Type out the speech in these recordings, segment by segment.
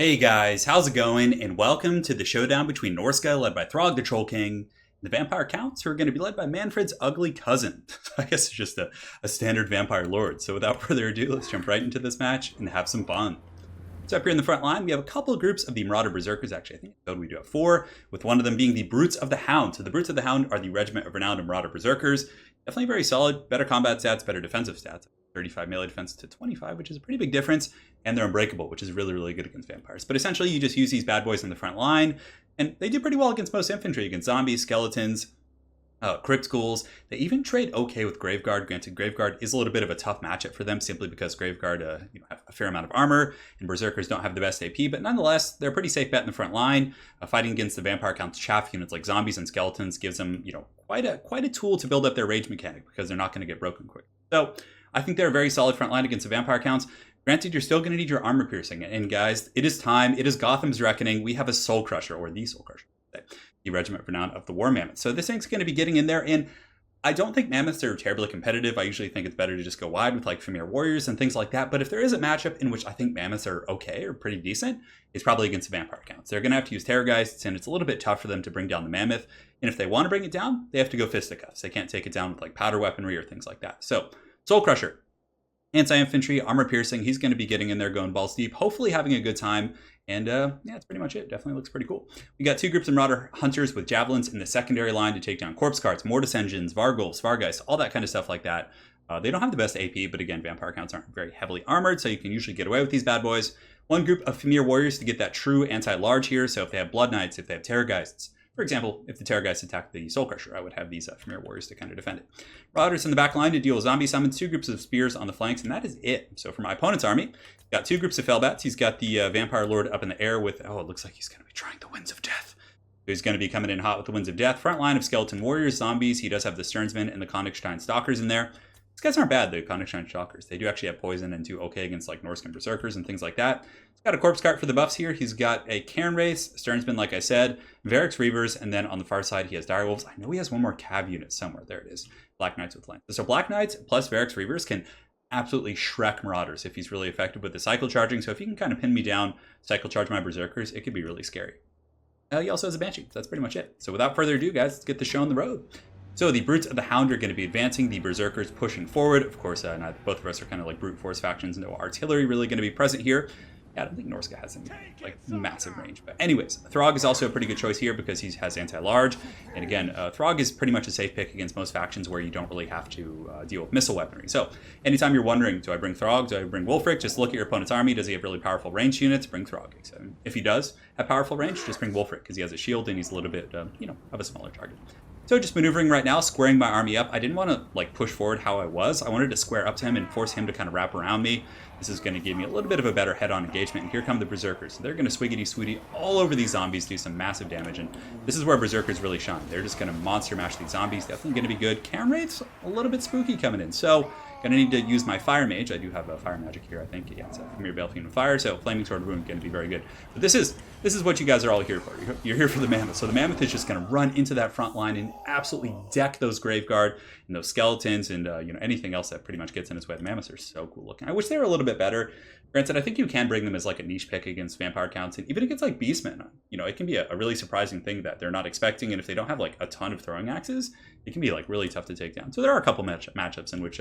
Hey guys, how's it going? And welcome to the showdown between Norsca, led by Throg the Troll King, and the Vampire Counts, who are going to be led by Manfred's ugly cousin. I guess it's just a standard Vampire Lord. So without further ado, let's jump right into this match and have some fun. So up here in the front line, we have a couple of groups of the Marauder Berserkers. Actually, I think we do have four, with one of them being the Brutes of the Hound. So the Brutes of the Hound are the Regiment of Renowned and Marauder Berserkers. Definitely very solid, better combat stats, better defensive stats. 35 melee defense to 25, which is a pretty big difference. And they're unbreakable, which is really, really good against vampires. But essentially, you just use these bad boys in the front line, and they do pretty well against most infantry, against zombies, skeletons, crypt ghouls. They even trade okay with Graveguard. Granted, Graveguard is a little bit of a tough matchup for them, simply because Graveguard have a fair amount of armor, and Berserkers don't have the best AP. But nonetheless, they're a pretty safe bet in the front line. Fighting against the Vampire Count's chaff units like zombies and skeletons gives them, quite a tool to build up their rage mechanic, because they're not going to get broken quick. So I think they're a very solid front line against the Vampire Counts. Granted, you're still going to need your armor piercing. And guys, it is time. It is Gotham's reckoning. We have a Soul Crusher, or the Soul Crusher, the Regiment Renowned of the War Mammoth. So this thing's going to be getting in there. And I don't think Mammoths are terribly competitive. I usually think it's better to just go wide with like Familiar Warriors and things like that. But if there is a matchup in which I think Mammoths are okay or pretty decent, it's probably against the Vampire Counts. They're going to have to use Terrorgeists, and it's a little bit tough for them to bring down the Mammoth. And if they want to bring it down, they have to go fisticuffs. They can't take it down with like powder weaponry or things like that. So Soul Crusher. Anti-infantry, armor piercing, he's going to be getting in there, going balls deep, hopefully having a good time. And yeah, that's pretty much it. Definitely looks pretty cool. We got two groups of Marauder Hunters with Javelins in the secondary line to take down Corpse Carts, Mortis Engines, Vargulfs, Vargeist, all that kind of stuff like that. They don't have the best AP, but again, Vampire Counts aren't very heavily armored, so you can usually get away with these bad boys. One group of Familiar Warriors to get that true anti-large here, so if they have Blood Knights, if they have Terrorgeists. For example, if the Terrorgeists attack the Soul Crusher, I would have these Familiar Warriors to kind of defend it. Marauders in the back line to deal with zombie summons, two groups of spears on the flanks, and that is it. So for my opponent's army, got two groups of Fellbats. He's got the Vampire Lord up in the air with, it looks like he's going to be trying the Winds of Death. He's going to be coming in hot with the Winds of Death. Front line of Skeleton Warriors, zombies. He does have the Sternsmen and the Königstein Stalkers in there. These guys aren't bad, the Königstein Stalkers. They do actually have poison and do okay against like Norscan Berserkers and things like that. He's got a Corpse Cart for the buffs here. He's got a Cairn Race, Sternsmen, like I said, Varix Reavers, and then on the far side he has Direwolves. I know he has one more Cav unit somewhere. There it is. Black Knights with Lance. So Black Knights plus Varix Reavers can absolutely Shrek Marauders if he's really effective with the cycle charging. So if he can kind of pin me down, cycle charge my Berserkers, it could be really scary. He also has a Banshee. So that's pretty much it. So without further ado, guys, let's get the show on the road. So the Brutes of the Hound are going to be advancing, the Berserkers pushing forward. Of course, both of us are kind of like brute force factions. No artillery really going to be present here. Yeah, I don't think Norsca has any like massive range. But anyways, Throg is also a pretty good choice here because he has anti-large. And again, Throg is pretty much a safe pick against most factions where you don't really have to deal with missile weaponry. So anytime you're wondering, do I bring Throg? Do I bring Wulfric? Just look at your opponent's army. Does he have really powerful ranged units? Bring Throg. So if he does have powerful range, just bring Wulfric because he has a shield and he's a little bit, of a smaller target. So just maneuvering right now, squaring my army up. I didn't want to like push forward how I was. I wanted to square up to him and force him to kind of wrap around me. This is going to give me a little bit of a better head-on engagement. And here come the Berserkers. They're going to swiggity-swooty all over these zombies, do some massive damage. And this is where Berserkers really shine. They're just going to monster mash these zombies. Definitely going to be good. Cairn Wraiths, a little bit spooky coming in. So going to need to use my Fire Mage. I do have a Fire Magic here, I think. Yeah, it's a Premier Balefine with Fire, so Flaming Sword Wound going to be very good. But this is what you guys are all here for. You're here for the Mammoth. So the Mammoth is just going to run into that front line and absolutely deck those Graveguard and those Skeletons and anything else that pretty much gets in its way. The Mammoths are so cool looking. I wish they were a little bit better. Granted, I think you can bring them as like a niche pick against Vampire Counts, and even against like Beastmen. It can be a really surprising thing that they're not expecting, and if they don't have like a ton of throwing axes, it can be like really tough to take down. So there are a couple matchups in which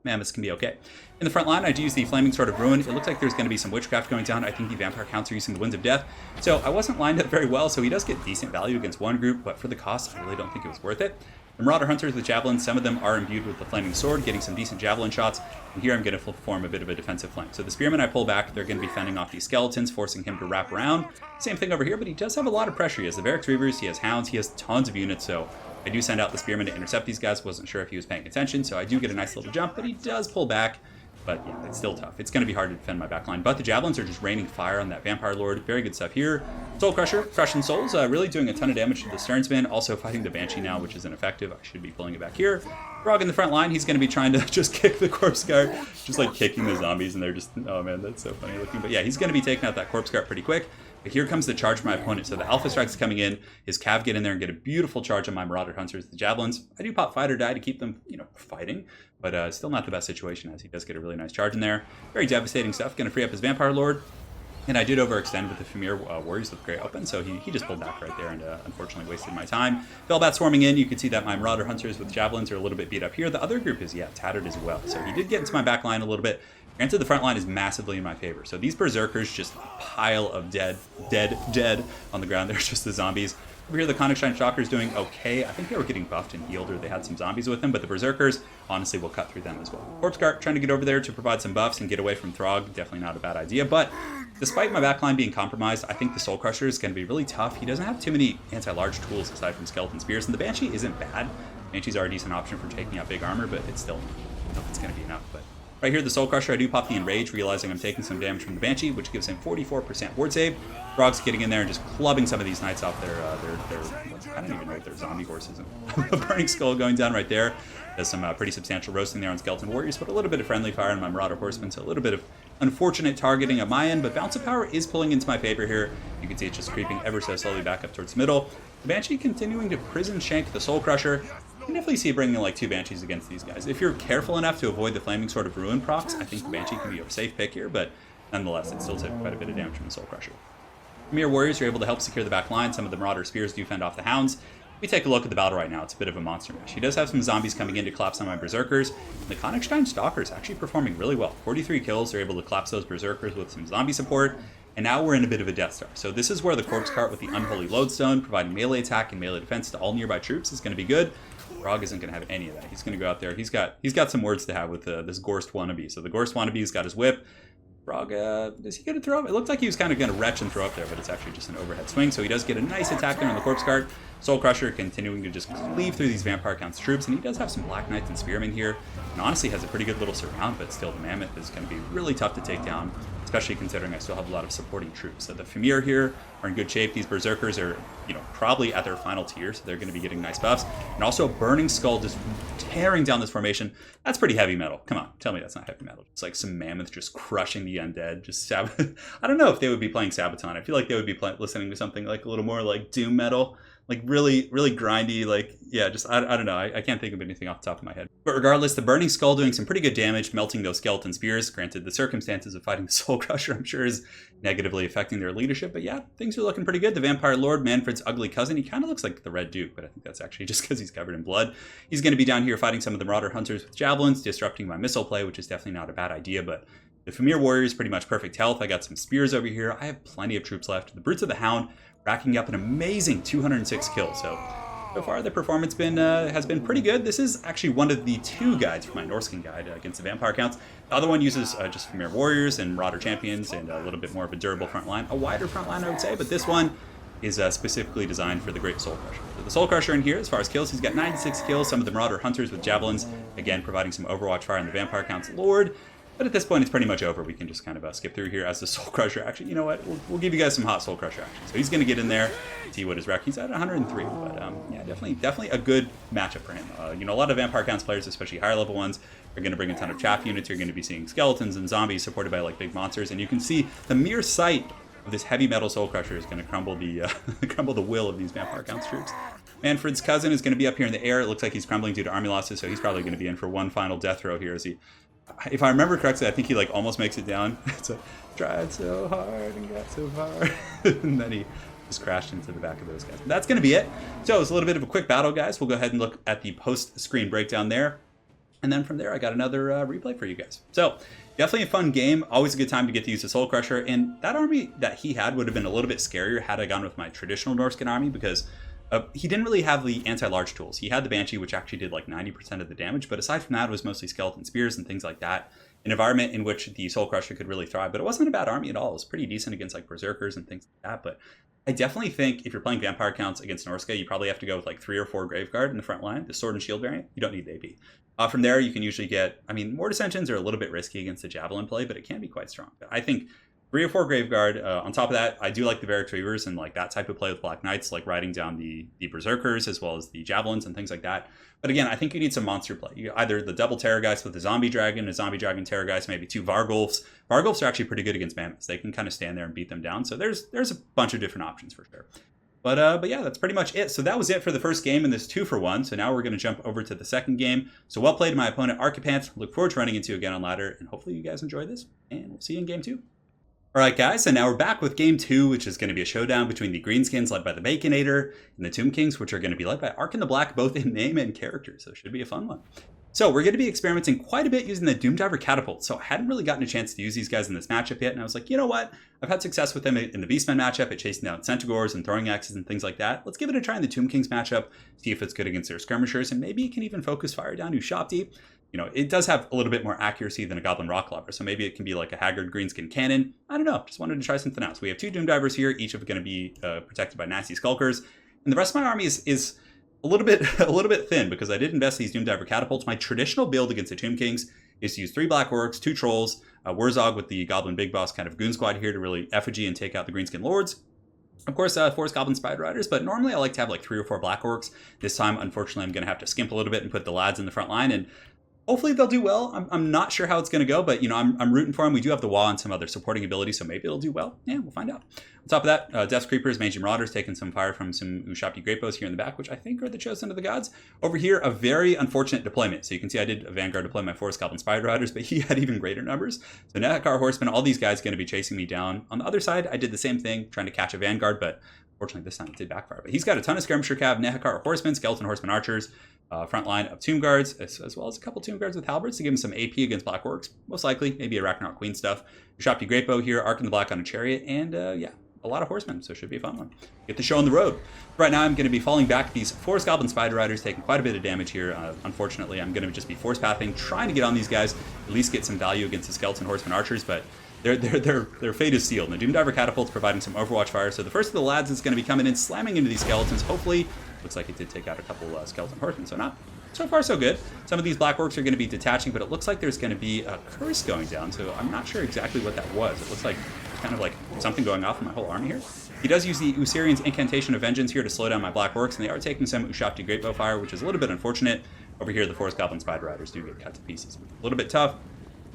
Mammoths can be okay. In the front line, I do use the Flaming Sword of Ruin. It looks like there's going to be some witchcraft going down. I think the Vampire Counts are using the Winds of Death. So I wasn't lined up very well, so he does get decent value against one group, but for the cost, I really don't think it was worth it. The Marauder Hunters with Javelins, some of them are imbued with the Flaming Sword, getting some decent Javelin shots. And here I'm going to form a bit of a defensive flank. So the Spearmen I pull back, they're going to be fending off these Skeletons, forcing him to wrap around. Same thing over here, but he does have a lot of pressure. He has the Varix Reavers, he has Hounds, he has tons of units, so I do send out the Spearmen to intercept these guys. Wasn't sure if he was paying attention, so I do get a nice little jump, but he does pull back. But yeah, it's still tough. It's going to be hard to defend my backline. But the Javelins are just raining fire on that Vampire Lord. Very good stuff here. Soul Crusher, crushing souls, really doing a ton of damage to the Sternsman. Also fighting the Banshee now, which is ineffective. I should be pulling it back here. Frog in the front line, he's going to be trying to just kick the Corpse Cart. Just like kicking the zombies, and they're just, oh man, that's so funny looking. But yeah, he's going to be taking out that Corpse Cart pretty quick. But here comes the charge from my opponent. So the Alpha Strike's coming in. His Cav get in there and get a beautiful charge on my Marauder Hunters, the Javelins. I do pop Fight or Die to keep them, fighting. But still not the best situation as he does get a really nice charge in there. Very devastating stuff. Going to free up his Vampire Lord. And I did overextend with the Famir Warriors with Grey open, so he just pulled back right there and unfortunately wasted my time. Felbat swarming in, you can see that my Marauder Hunters with Javelins are a little bit beat up here. The other group is, yeah, tattered as well. So he did get into my back line a little bit. Granted, the front line is massively in my favor. So these Berserkers, just a pile of dead on the ground. There's just the zombies. Over here, the Konigstein Stalker is doing okay. I think they were getting buffed and healed, or they had some zombies with them, but the Berserkers, honestly, will cut through them as well. Corpse Cart trying to get over there to provide some buffs and get away from Throg. Definitely not a bad idea, but despite my backline being compromised, I think the Soul Crusher is going to be really tough. He doesn't have too many anti-large tools aside from Skeleton Spears, and the Banshee isn't bad. Banshees are a decent option for taking out big armor, but it's still, I don't know if it's going to be enough. But right here, the Soul Crusher, I do pop the Enrage, realizing I'm taking some damage from the Banshee, which gives him 44% ward save. Throg's getting in there and just clubbing some of these knights off their I don't even know what their zombie horses. A Burning Skull going down right there. There's some pretty substantial roasting there on Skeleton Warriors, but a little bit of friendly fire on my Marauder Horsemen, so a little bit of unfortunate targeting at my end, but Bounce of Power is pulling into my favor here. You can see it's just creeping ever so slowly back up towards the middle. The Banshee continuing to prison shank the Soul Crusher. You can definitely see bringing like 2 Banshees against these guys. If you're careful enough to avoid the Flaming Sword of Ruin procs, I think the Banshee can be a safe pick here, but nonetheless, it still took quite a bit of damage from the Soul Crusher. Premier Warriors are able to help secure the back line. Some of the Marauder Spears do fend off the Hounds. We take a look at the battle right now. It's a bit of a monster mash. He does have some zombies coming in to collapse on my Berserkers. The Konigstein Stalker is actually performing really well. 43 kills. They're able to collapse those Berserkers with some zombie support. And now we're in a bit of a Death Star. So this is where the Corpse Cart with the Unholy Lodestone, providing melee attack and melee defense to all nearby troops, is going to be good. Grog isn't going to have any of that. He's going to go out there. He's got some words to have with this Gorst wannabe. So the Gorst wannabe's got his whip. Frog, is he going to throw up? It looked like he was kind of going to retch and throw up there, but it's actually just an overhead swing. So he does get a nice attack there on the Corpse Cart. Soul Crusher continuing to just cleave through these Vampire Count's troops, and he does have some Black Knights and Spearmen here, and honestly has a pretty good little surround, but still the Mammoth is going to be really tough to take down, especially considering I still have a lot of supporting troops. So the Famir here are in good shape. These Berserkers are, probably at their final tier, so they're going to be getting nice buffs. And also Burning Skull just tearing down this formation. That's pretty heavy metal. Come on, tell me that's not heavy metal. It's like some Mammoth just crushing the undead. Just I don't know if they would be playing Sabaton. I feel like they would be listening to something like a little more like doom metal. Like really, really grindy, I don't know. I can't think of anything off the top of my head. But regardless, the Burning Skull doing some pretty good damage, melting those Skeleton Spears. Granted, the circumstances of fighting the Soul Crusher, I'm sure, is negatively affecting their leadership. But yeah, things are looking pretty good. The Vampire Lord, Manfred's ugly cousin, he kind of looks like the Red Duke, but I think that's actually just because he's covered in blood. He's going to be down here fighting some of the Marauder Hunters with Javelins, disrupting my missile play, which is definitely not a bad idea, but the Famir Warrior is pretty much perfect health. I got some spears over here. I have plenty of troops left. The Brutes of the Hound racking up an amazing 206 kills. So far the performance has been pretty good. This is actually one of the 2 guides from my Norscan guide against the Vampire Counts. The other one uses just Famir Warriors and Marauder Champions and a little bit more of a durable front line. A wider front line, I would say, but this one is specifically designed for the Great Soul Crusher. So the Soul Crusher in here, as far as kills, he's got 96 kills. Some of the Marauder Hunters with Javelins, again, providing some Overwatch fire on the Vampire Counts Lord. But at this point, it's pretty much over. We can just kind of skip through here as the Soul Crusher action. You know what? We'll give you guys some hot Soul Crusher action. So he's going to get in there, see what his wreck. He's at 103, but yeah, definitely a good matchup for him. A lot of Vampire Counts players, especially higher level ones, are going to bring a ton of chaff units. You're going to be seeing skeletons and zombies supported by like big monsters, and you can see the mere sight of this heavy metal Soul Crusher is going to crumble the crumble the will of these Vampire Counts troops. Manfred's cousin is going to be up here in the air. It looks like he's crumbling due to army losses, so he's probably going to be in for one final death throw here as he. If I remember correctly, I think he almost makes it down. It's tried so hard and got so far. And then he just crashed into the back of those guys. But that's going to be it. So it's a little bit of a quick battle, guys. We'll go ahead and look at the post-screen breakdown there. And then from there, I got another replay for you guys. So definitely a fun game. Always a good time to get to use the Soul Crusher. And that army that he had would have been a little bit scarier had I gone with my traditional Norscan army, because he didn't really have the anti-large tools. He had the Banshee, which actually did like 90% of the damage, but aside from that, it was mostly Skeleton Spears and things like that. An environment in which the Soul Crusher could really thrive, but it wasn't a bad army at all. It was pretty decent against like Berserkers and things like that, but I definitely think if you're playing Vampire Counts against Norsca, you probably have to go with like 3 or 4 Graveguard in the front line, the Sword and Shield variant. You don't need the AP. From there, you can usually get, more Dissensions are a little bit risky against the Javelin play, but it can be quite strong. But I think 3 or 4 Graveguard. On top of that, I do like the Varix Reavers and like that type of play with Black Knights, like riding down the Berserkers as well as the Javelins and things like that. But again, I think you need some monster play. Either the double Terrorgeist with the Zombie Dragon, a Zombie Dragon Terrorgeist, maybe 2 Vargulfs. Vargulfs are actually pretty good against Mammoths. They can kind of stand there and beat them down. So there's a bunch of different options for sure. But yeah, that's pretty much it. So that was it for the first game in this 2-for-1. So now we're going to jump over to the second game. So well played to my opponent, Archipant. Look forward to running into you again on ladder, and hopefully you guys enjoy this. And we'll see you in game 2. Alright guys, so now we're back with game 2, which is going to be a showdown between the Greenskins led by the Baconator and the Tomb Kings, which are going to be led by Ark in the Black, both in name and character, so it should be a fun one. So we're going to be experimenting quite a bit using the Doomdiver Catapult, so I hadn't really gotten a chance to use these guys in this matchup yet, and I was like, you know what, I've had success with them in the Beastmen matchup at chasing down Centaurs and throwing axes and things like that. Let's give it a try in the Tomb Kings matchup, see if it's good against their skirmishers, and maybe it can even focus fire down Ushopti. You know, it does have a little bit more accuracy than a Goblin Rock Clobber, so maybe it can be like a Haggard Greenskin Cannon. I don't know, just wanted to try something else. We have 2 Doomdivers here, each of them going to be protected by nasty Skulkers, and the rest of my army is a little bit thin because I did invest these Doomdiver Catapults. My traditional build against the Tomb Kings is to use 3 Black Orcs, 2 Trolls, Wurzog with the Goblin Big Boss kind of Goon Squad here to really effigy and take out the Greenskin Lords. Of course, Forest Goblin Spider Riders, but normally I like to have like 3 or 4 Black Orcs. This time, unfortunately, I'm going to have to skimp a little bit and put the lads in the front line, and hopefully they'll do well. I'm not sure how it's going to go, but you know, I'm rooting for them. We do have the Wah and some other supporting abilities, so maybe it'll do well. Yeah, we'll find out. On top of that, Death Creepers, Mangy Marauders taking some fire from some Ushopti Great Bows here in the back, which I think are the chosen of the gods. Over here, a very unfortunate deployment. So you can see I did a Vanguard deploy my Forest Goblin Spider Riders, but he had even greater numbers. So Nehekar Horsemen, all these guys are going to be chasing me down. On the other side, I did the same thing, trying to catch a Vanguard, but fortunately this time it did backfire. But he's got a ton of Skirmisher Cav, Nehekar Horsemen, Skeleton Horsemen Archers, front line of Tomb Guards, as well as a couple Tomb Guards with Halberds to give him some AP against Black Orcs. Most likely, maybe a Ragnarok Queen stuff. Ushopti Great Bow here, Ark in the Black on a Chariot, and yeah, a lot of horsemen, so it should be a fun one. Get the show on the road. Right now, I'm going to be falling back these Forest Goblin Spider Riders, taking quite a bit of damage here. Unfortunately, I'm going to just be force pathing, trying to get on these guys, at least get some value against the Skeleton Horsemen Archers, but their fate is sealed. And the Doomdiver Catapult's providing some Overwatch fire, so the first of the lads is going to be coming in, slamming into these skeletons. Hopefully, looks like it did take out a couple Skeleton Horsemen, so not so far so good. Some of these Black Orcs are going to be detaching, but it looks like there's going to be a curse going down, so I'm not sure exactly what that was. It looks like kind of like something going off in my whole army here. He does use the Usirian's Incantation of Vengeance here to slow down my Black Orcs, and they are taking some Ushopti Great Bow fire, which is a little bit unfortunate. Over here, the Forest Goblin Spider Riders do get cut to pieces. A little bit tough,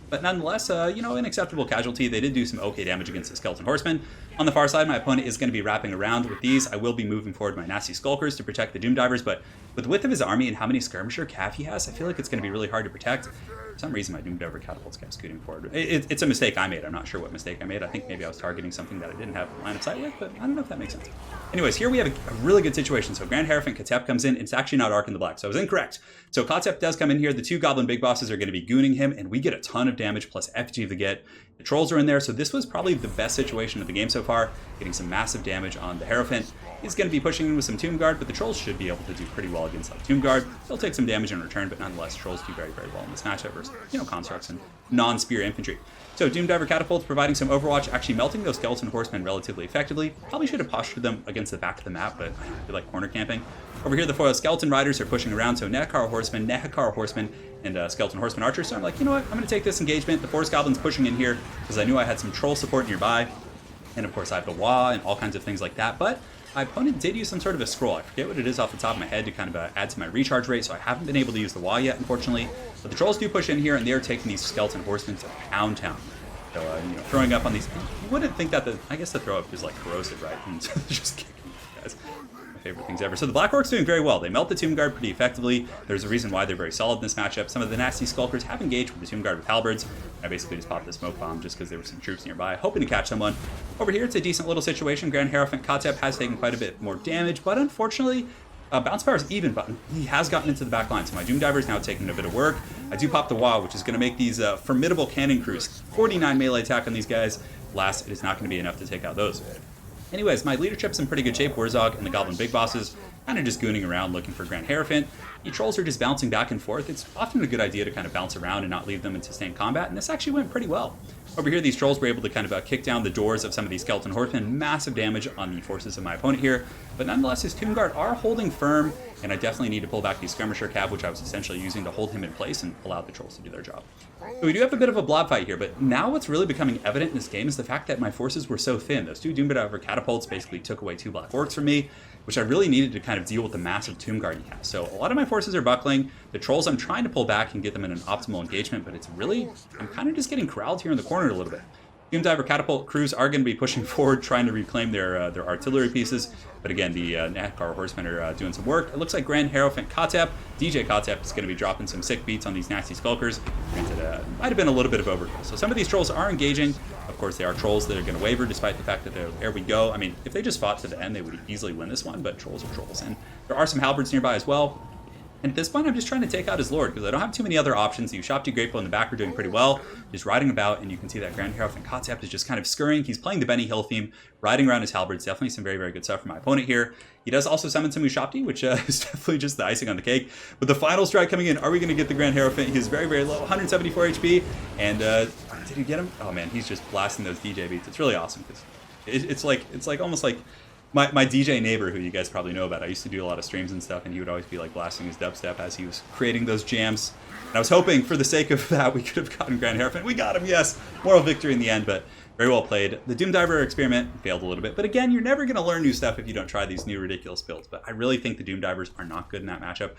but nonetheless, you know, an acceptable casualty. They did do some okay damage against the Skeleton Horsemen. On the far side, my opponent is going to be wrapping around with these. I will be moving forward my nasty Skulkers to protect the Doomdivers, but with the width of his army and how many Skirmisher Cav he has, I feel like it's going to be really hard to protect. For some reason, my Doomdiver Catapults kept scooting forward. It's a mistake I made. I'm not sure what mistake I made. I think maybe I was targeting something that I didn't have line of sight with, but I don't know if that makes sense. Anyways, here we have a really good situation. So Grand Hierophant Katep comes in. It's actually not Ark in the Black, so I was incorrect. So Katep does come in here. The 2 Goblin Big Bosses are going to be gooning him, and we get a ton of damage plus FG of the get. The Trolls are in there, so this was probably the best situation of the game so far, getting some massive damage on the Hierophant. He's going to be pushing in with some Tomb Guard, but the Trolls should be able to do pretty well against that Tomb Guard. They'll take some damage in return, but nonetheless, Trolls do very, very well in this matchup versus, you know, Constructs and non-Spear Infantry. So Doomdiver Catapults providing some Overwatch, actually melting those Skeleton Horsemen relatively effectively. Probably should have postured them against the back of the map, but I feel like corner camping. Over here, the Skeleton Riders are pushing around, so Nehekar Horsemen, and Skeleton Horsemen Archers. So I'm like, you know what, I'm going to take this engagement. The Forest Goblins pushing in here because I knew I had some Troll support nearby. And of course, I have the Wah and all kinds of things like that, but my opponent did use some sort of a scroll. I forget what it is off the top of my head to kind of add to my recharge rate, so I haven't been able to use the Wah yet, unfortunately. But the Trolls do push in here, and they're taking these Skeleton Horsemen to pound town. So, you know, throwing up on these... You wouldn't think that I guess the throw up is like corrosive, right? And just kicking these guys. My favorite things ever. So the Black Orcs doing very well. They melt the Tomb Guard pretty effectively. There's a reason why they're very solid in this matchup. Some of the nasty Skulkers have engaged with the Tomb Guard with Halberds. I basically just popped the smoke bomb just because there were some troops nearby, hoping to catch someone. Over here, it's a decent little situation. Grand Hierophant Katep has taken quite a bit more damage, but unfortunately, Bounce Power is even button. He has gotten into the back line, so my Doomdiver is now taking a bit of work. I do pop the Wah, which is going to make these formidable cannon crews. 49 melee attack on these guys. Last, it is not going to be enough to take out those. Anyways, my leadership's in pretty good shape. Wurzog and the Goblin Big Bosses kind of just gooning around looking for Grand Hierophant. The Trolls are just bouncing back and forth. It's often a good idea to kind of bounce around and not leave them in sustained combat, and this actually went pretty well. Over here, these Trolls were able to kind of kick down the doors of some of these Skeleton Horsemen. Massive damage on the forces of my opponent here, but nonetheless, his Tomb Guard are holding firm, and I definitely need to pull back these Skirmisher Cav, which I was essentially using to hold him in place and allow the Trolls to do their job. So we do have a bit of a blob fight here, but now what's really becoming evident in this game is the fact that my forces were so thin. Those 2 Doomdiver Catapults basically took away 2 Black Orcs from me, which I really needed to kind of deal with the massive Tomb Guard he has. So a lot of my forces are buckling. The Trolls I'm trying to pull back and get them in an optimal engagement, but it's really, I'm kind of just getting corralled here in the corner a little bit. Doom Diver Catapult crews are going to be pushing forward, trying to reclaim their artillery pieces. But again, the Nakar Horsemen are doing some work. It looks like Grand Hierophant Kotep, DJ Kotep, is going to be dropping some sick beats on these nasty Skulkers. Granted, might have been a little bit of overkill. So some of these trolls are engaging. Of course, they are trolls that are going to waver, despite the fact that there we go. I mean, if they just fought to the end, they would easily win this one, but trolls are trolls. And there are some halberds nearby as well. And at this point, I'm just trying to take out his lord, because I don't have too many other options. The Ushapti Grateful in the back are doing pretty well, just riding about, and you can see that Grand Hierophant Kotep is just kind of scurrying. He's playing the Benny Hill theme, riding around his halberds. Definitely some very, very good stuff from my opponent here. He does also summon some Ushapti, which is definitely just the icing on the cake. But the final strike coming in, are we going to get the Grand Hierophant? He's very, very low, 174 HP. And did he get him? Oh man, he's just blasting those DJ beats. It's really awesome, because it's like almost like my DJ neighbor, who you guys probably know about. I used to do a lot of streams and stuff, and he would always be like blasting his dubstep as he was creating those jams. And I was hoping, for the sake of that, we could have gotten Grand Hierophant. We got him, yes. Moral victory in the end, but very well played. The Doom Diver experiment failed a little bit, but again, you're never going to learn new stuff if you don't try these new ridiculous builds. But I really think the Doom Divers are not good in that matchup.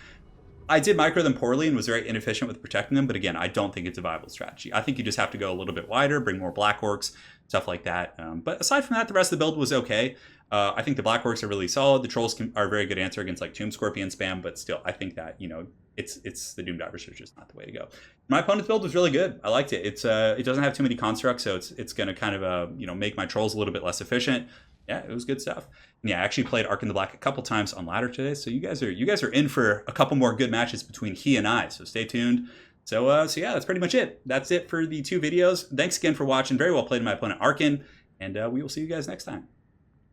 I did micro them poorly and was very inefficient with protecting them, but again, I don't think it's a viable strategy. I think you just have to go a little bit wider, bring more Black Orcs, stuff like that. But aside from that, the rest of the build was okay. I think the Black Orcs are really solid. The Trolls are a very good answer against like Tomb Scorpion spam, but still, I think that, you know, it's the Doom Divers are just not the way to go. My opponent's build was really good. I liked it. It doesn't have too many constructs, so it's going to kind of you know, make my Trolls a little bit less efficient. Yeah, it was good stuff. And yeah, I actually played Ark in the Black a couple times on ladder today, so you guys are in for a couple more good matches between he and I. So stay tuned. So yeah, that's pretty much it. That's it for the 2 videos. Thanks again for watching. Very well played, my opponent Arkin, and we will see you guys next time.